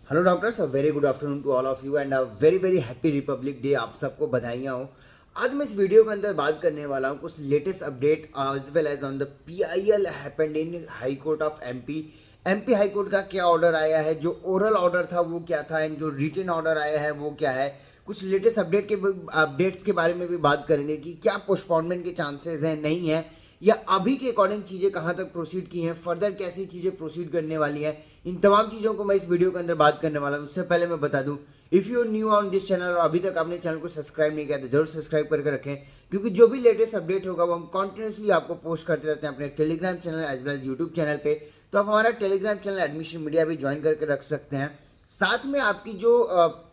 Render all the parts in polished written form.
Hello doctors, a very good afternoon to all of you and a very very happy Republic Day. आप सबको बधाइयाँ हो। आज मैं इस वीडियो के अंदर बात करने वाला हूँ कुछ latest update as well as on the PIL happened in high court of MP high court का क्या ऑर्डर आया है, जो ओरल ऑर्डर था वो क्या था एंड जो रिटन ऑर्डर आया है वो क्या है। कुछ लेटेस्ट अपडेट्स के बारे में भी बात करेंगे कि क्या पोस्टपोनमेंट के चांसेस हैं, नहीं है, या अभी के अकॉर्डिंग चीज़ें कहाँ तक प्रोसीड की हैं, फर्दर कैसी चीज़ें प्रोसीड करने वाली हैं। इन तमाम चीज़ों को मैं इस वीडियो के अंदर बात करने वाला हूँ। उससे पहले मैं बता दूँ, if you new on this channel और अभी तक आपने चैनल को सब्सक्राइब नहीं किया तो जरूर सब्सक्राइब करके रखें, क्योंकि जो भी लेटेस्ट अपडेट होगा वो हम कॉन्टिन्यूसली आपको पोस्ट करते रहते हैं अपने Telegram channel as well as YouTube channel पे। तो आप हमारा टेलीग्राम चैनल एडमिशन मीडिया भी ज्वाइन करके रख सकते हैं। साथ में आपकी जो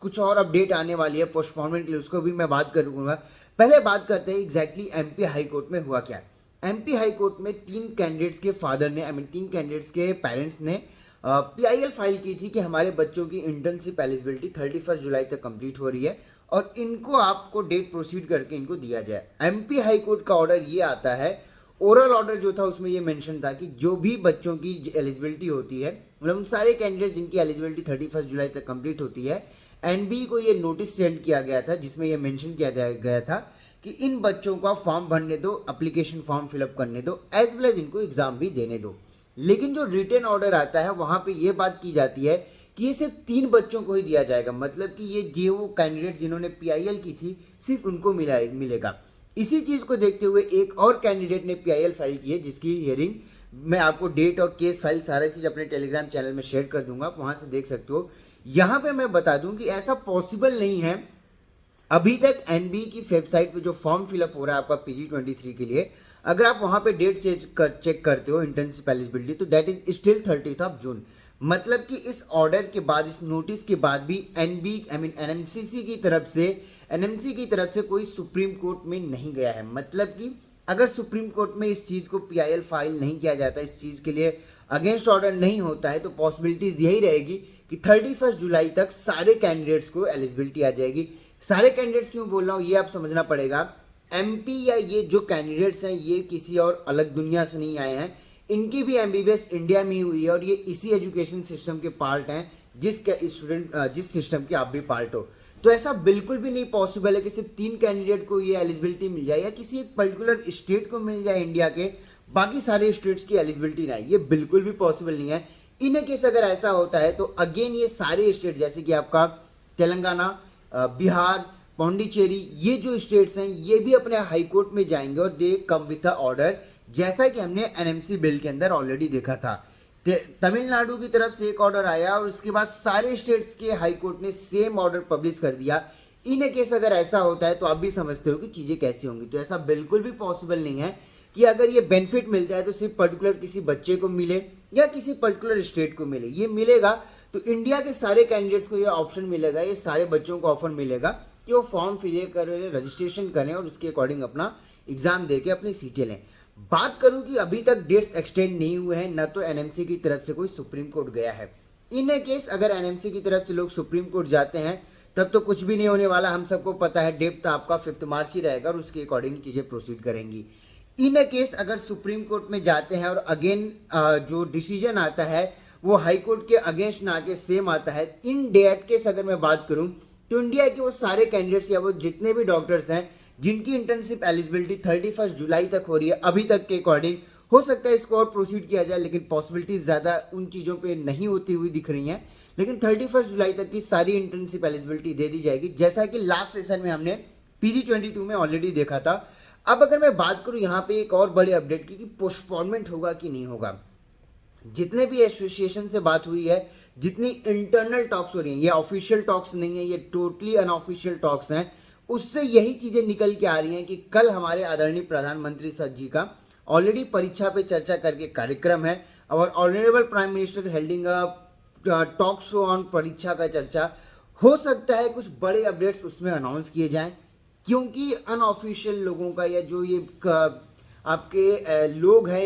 कुछ और अपडेट आने वाली है पोस्टपोनमेंट के लिए, उसको भी मैं बात करूँगा। पहले बात करते हैं एग्जैक्टली एमपी हाई कोर्ट में हुआ क्या। एमपी हाई कोर्ट में तीन कैंडिडेट्स के फादर ने तीन कैंडिडेट्स के पेरेंट्स ने PIL फाइल की थी कि हमारे बच्चों की इंटर्नशिप एलिजिबिलिटी 31 जुलाई तक कंप्लीट हो रही है और इनको आपको डेट प्रोसीड करके इनको दिया जाए। एमपी हाई कोर्ट का ऑर्डर ये आता है, ओरल ऑर्डर जो था उसमें ये मेंशन था कि जो भी बच्चों की एलिजिबिलिटी होती है, मतलब उन सारे कैंडिडेट्स जिनकी एलिजिबिलिटी 31 जुलाई तक कंप्लीट होती है, एनबी को ये नोटिस सेंड किया गया था जिसमें ये मेंशन किया गया था कि इन बच्चों का फॉर्म भरने दो, एप्लीकेशन फॉर्म फिलअप करने दो, एज वेल एज इनको एग्जाम भी देने दो। लेकिन जो रिटन ऑर्डर आता है वहां पे ये बात की जाती है कि ये सिर्फ तीन बच्चों को ही दिया जाएगा, मतलब कि ये जो वो कैंडिडेट जिन्होंने PIL की थी सिर्फ उनको मिलेगा। इसी चीज को देखते हुए एक और कैंडिडेट ने PIL फाइल की है जिसकी हियरिंग मैं आपको डेट और केस फाइल सारा चीज अपने टेलीग्राम चैनल में शेयर कर दूंगा, आप वहां से देख सकते हो। यहाँ पे मैं बता दूं कि ऐसा पॉसिबल नहीं है। अभी तक एनबी की वेबसाइट पे जो फॉर्म फिलअप हो रहा है आपका PG23 के लिए, अगर आप वहां पे डेट चेक करते हो इंटर्नशिप एलिजिबिलिटी, तो दैट इज स्टिल 30 जून। मतलब कि इस ऑर्डर के बाद, इस नोटिस के बाद भी एनएमसी की तरफ से कोई सुप्रीम कोर्ट में नहीं गया है। मतलब कि अगर सुप्रीम कोर्ट में इस चीज़ को PIL फाइल नहीं किया जाता, इस चीज़ के लिए अगेंस्ट ऑर्डर नहीं होता है, तो पॉसिबिलिटीज यही रहेगी कि 31 जुलाई तक सारे कैंडिडेट्स को एलिजिबिलिटी आ जाएगी। सारे कैंडिडेट्स क्यों बोल रहा हूँ ये आप समझना पड़ेगा। MP या ये जो कैंडिडेट्स हैं ये किसी और अलग दुनिया से नहीं आए हैं, इनकी भी MBBS इंडिया में ही हुई है और ये इसी एजुकेशन सिस्टम के पार्ट हैं जिस सिस्टम के आप भी पार्ट हो। तो ऐसा बिल्कुल भी नहीं पॉसिबल है कि सिर्फ तीन कैंडिडेट को ये एलिजिबिलिटी मिल जाए या किसी एक पर्टिकुलर स्टेट को मिल जाए इंडिया के, बाकी सारे स्टेट्स की एलिजिबिलिटी ना, ये बिल्कुल भी पॉसिबल नहीं है। इन केस अगर ऐसा होता है तो अगेन ये सारे स्टेट जैसे कि आपका तेलंगाना, बिहार, पौंडीचेरी, ये जो स्टेट्स हैं ये भी अपने हाई कोर्ट में जाएंगे और दे कम विद द ऑर्डर, जैसा कि हमने NMC बिल के अंदर ऑलरेडी देखा था। तमिलनाडु की तरफ से एक ऑर्डर आया और उसके बाद सारे स्टेट्स के हाई कोर्ट ने सेम ऑर्डर पब्लिश कर दिया। इन केस अगर ऐसा होता है तो आप भी समझते हो कि चीज़ें कैसी होंगी। तो ऐसा बिल्कुल भी पॉसिबल नहीं है कि अगर ये बेनिफिट मिलता है तो सिर्फ पर्टिकुलर किसी बच्चे को मिले या किसी पर्टिकुलर स्टेट को मिले। ये मिलेगा तो इंडिया के सारे कैंडिडेट्स को ये ऑप्शन मिलेगा, ये सारे बच्चों को ऑफर मिलेगा कि वो फॉर्म फिल करें, रजिस्ट्रेशन करें और उसके अकॉर्डिंग अपना एग्जाम दे के अपनी सीटें लें। बात करूं कि अभी तक डेट्स एक्सटेंड नहीं हुए हैं, न तो NMC की तरफ से कोई सुप्रीम कोर्ट गया है। इन केस अगर NMC की तरफ से लोग सुप्रीम कोर्ट जाते हैं तब तो कुछ भी नहीं होने वाला, हम सबको पता है डेट तो आपका 5 मार्च ही रहेगा और उसके अकॉर्डिंग चीज़ें प्रोसीड करेंगी। इन केस अगर सुप्रीम कोर्ट में जाते हैं और अगेन जो डिसीजन आता है वो हाई कोर्ट के अगेंस्ट ना के सेम आता है, इन डेट केस अगर मैं बात करूं तो इंडिया के वो सारे कैंडिडेट्स या वो जितने भी डॉक्टर्स हैं जिनकी इंटर्नशिप एलिजिबिलिटी 31 जुलाई तक हो रही है, अभी तक के अकॉर्डिंग हो सकता है इसको और प्रोसीड किया जाए, लेकिन पॉसिबिलिटीज ज़्यादा उन चीज़ों पे नहीं होती हुई दिख रही हैं। लेकिन 31 जुलाई तक की सारी इंटर्नशिप एलिजिबिलिटी दे दी जाएगी, जैसा कि लास्ट सेशन में हमने PG22 में ऑलरेडी देखा था। अब अगर मैं बात करूँ यहाँ पे एक और बड़े अपडेट की कि पोस्टपोनमेंट होगा कि नहीं होगा, जितने भी एसोसिएशन से बात हुई है, जितनी इंटरनल टॉक्स हो रही हैं, ये ऑफिशियल टॉक्स नहीं है, ये टोटली अनऑफिशियल टॉक्स हैं, उससे यही चीज़ें निकल के आ रही हैं कि कल हमारे आदरणीय प्रधानमंत्री सर जी का ऑलरेडी परीक्षा पे चर्चा करके कार्यक्रम है और honourable prime minister हेल्डिंग talk show on परीक्षा का चर्चा। हो सकता है कुछ बड़े अपडेट्स उसमें अनाउंस किए जाएं, क्योंकि अनऑफिशियल लोगों का या जो आपके लोग हैं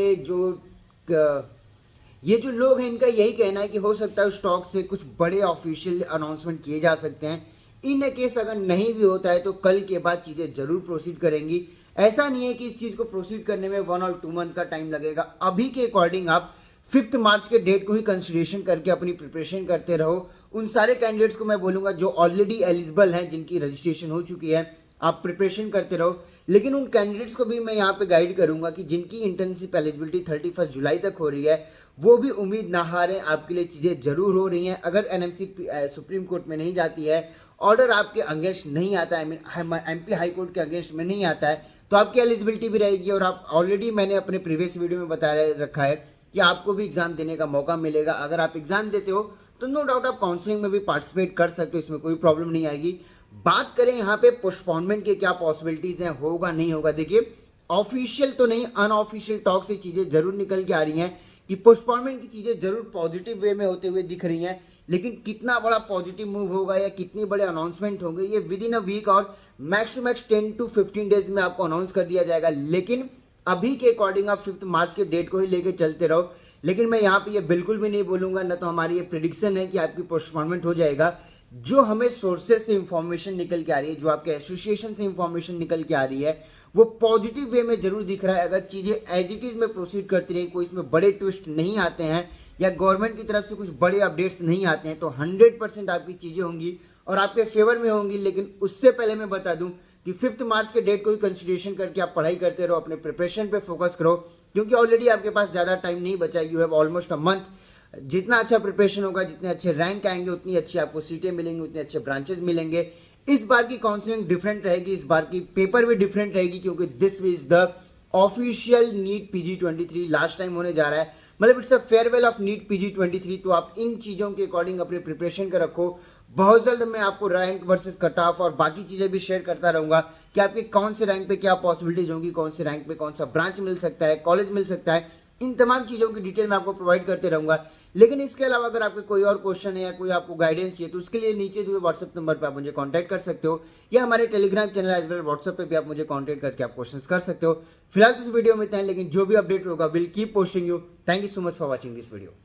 ये जो लोग हैं इनका यही कहना है कि हो सकता है उस टॉक से कुछ बड़े ऑफिशियल अनाउंसमेंट किए जा सकते हैं। इन केस अगर नहीं भी होता है तो कल के बाद चीज़ें जरूर प्रोसीड करेंगी। ऐसा नहीं है कि इस चीज़ को प्रोसीड करने में 1 और 2 मंथ का टाइम लगेगा। अभी के अकॉर्डिंग आप 5 मार्च के डेट को ही कंसिडरेशन करके अपनी प्रिपरेशन करते रहो। उन सारे कैंडिडेट्स को मैं बोलूँगा जो ऑलरेडी एलिजिबल हैं, जिनकी रजिस्ट्रेशन हो चुकी है, आप प्रिपरेशन करते रहो। लेकिन उन कैंडिडेट्स को भी मैं यहाँ पे गाइड करूँगा कि जिनकी इंटर्नशिप एलिजिबिलिटी 31 जुलाई तक हो रही है, वो भी उम्मीद ना हारें, आपके लिए चीज़ें ज़रूर हो रही हैं। अगर एनएमसी सुप्रीम कोर्ट में नहीं जाती है, ऑर्डर आपके अगेंस्ट नहीं आता है, एमपी हाई कोर्ट के अगेंस्ट में नहीं आता है, तो आपकी एलिजिबिलिटी भी रहेगी। और आप ऑलरेडी मैंने अपने प्रीवियस वीडियो में बताया रखा है कि आपको भी एग्जाम देने का मौका मिलेगा। अगर आप एग्जाम देते हो तो नो डाउट आप काउंसलिंग में भी पार्टिसिपेट कर सकते हो, इसमें कोई प्रॉब्लम नहीं आएगी। बात करें यहाँ पे पोस्टपोनमेंट के क्या पॉसिबिलिटीज हैं, होगा नहीं होगा, देखिए ऑफिशियल तो नहीं, अनऑफिशियल टॉक से चीज़ें जरूर निकल के आ रही हैं कि पोस्टपोनमेंट की चीज़ें जरूर पॉजिटिव वे में होते हुए दिख रही हैं। लेकिन कितना बड़ा पॉजिटिव मूव होगा या कितने बड़े अनाउंसमेंट होंगे, ये विद इन अ वीक और max to max 10 to 15 days में आपको अनाउंस कर दिया जाएगा। लेकिन अभी के अकॉर्डिंग आप 5 मार्च के डेट को ही लेके चलते रहो। लेकिन मैं यहाँ पे ये बिल्कुल भी नहीं बोलूँगा, ना तो हमारी ये प्रिडिक्शन है कि आपकी पोस्टपोनमेंट हो जाएगा। जो हमें सोर्सेज से इंफॉर्मेशन निकल के आ रही है, जो आपके एसोसिएशन से इंफॉर्मेशन निकल के आ रही है, वो पॉजिटिव वे में जरूर दिख रहा है। अगर चीज़ें एज इट इज़ में प्रोसीड करती रही, कोई इसमें बड़े ट्विस्ट नहीं आते हैं या गवर्नमेंट की तरफ से कुछ बड़े अपडेट्स नहीं आते हैं, तो 100% आपकी चीज़ें होंगी और आपके फेवर में होंगी। लेकिन उससे पहले मैं बता दूं कि 5 मार्च के डेट को ही कंसिडरेशन करके आप पढ़ाई करते रहो, अपने प्रिपरेशन पे फोकस करो, क्योंकि ऑलरेडी आपके पास ज़्यादा टाइम नहीं बचा। You have almost a month. जितना अच्छा प्रिपरेशन होगा, जितने अच्छे रैंक आएंगे, उतनी अच्छी आपको सीटें मिलेंगी, उतने अच्छे ब्रांचेस मिलेंगे। इस बार की काउंसलिंग डिफरेंट रहेगी, इस बार की पेपर भी डिफरेंट रहेगी, क्योंकि this is the official NEET PG 23 last time होने जा रहा है। मतलब it's a farewell of NEET PG 23। तो आप इन चीज़ों के अकॉर्डिंग अपनी प्रिपरेशन कर रखो। बहुत जल्द मैं आपको रैंक वर्सेस कट ऑफ और बाकी चीज़ें भी शेयर करता रहूँगा कि आपके कौन से रैंक पे क्या पॉसिबिलिटीज़ होंगी, कौन से रैंक पे कौन सा ब्रांच मिल सकता है, कॉलेज मिल सकता है। इन तमाम चीज़ों की डिटेल मैं आपको प्रोवाइड करते रहूँगा। लेकिन इसके अलावा अगर आपके कोई और क्वेश्चन है या कोई आपको गाइडेंस चाहिए, तो उसके लिए नीचे दिए व्हाट्सएप नंबर पर आप मुझे कांटेक्ट कर सकते हो, या हमारे Telegram channel as well WhatsApp पे भी आप मुझे कांटेक्ट करके आप क्वेश्चंस कर सकते हो। फिलहाल तो इस वीडियो में इतना है, लेकिन जो भी अपडेट होगा will keep posting you. Thank you so much for watching this video.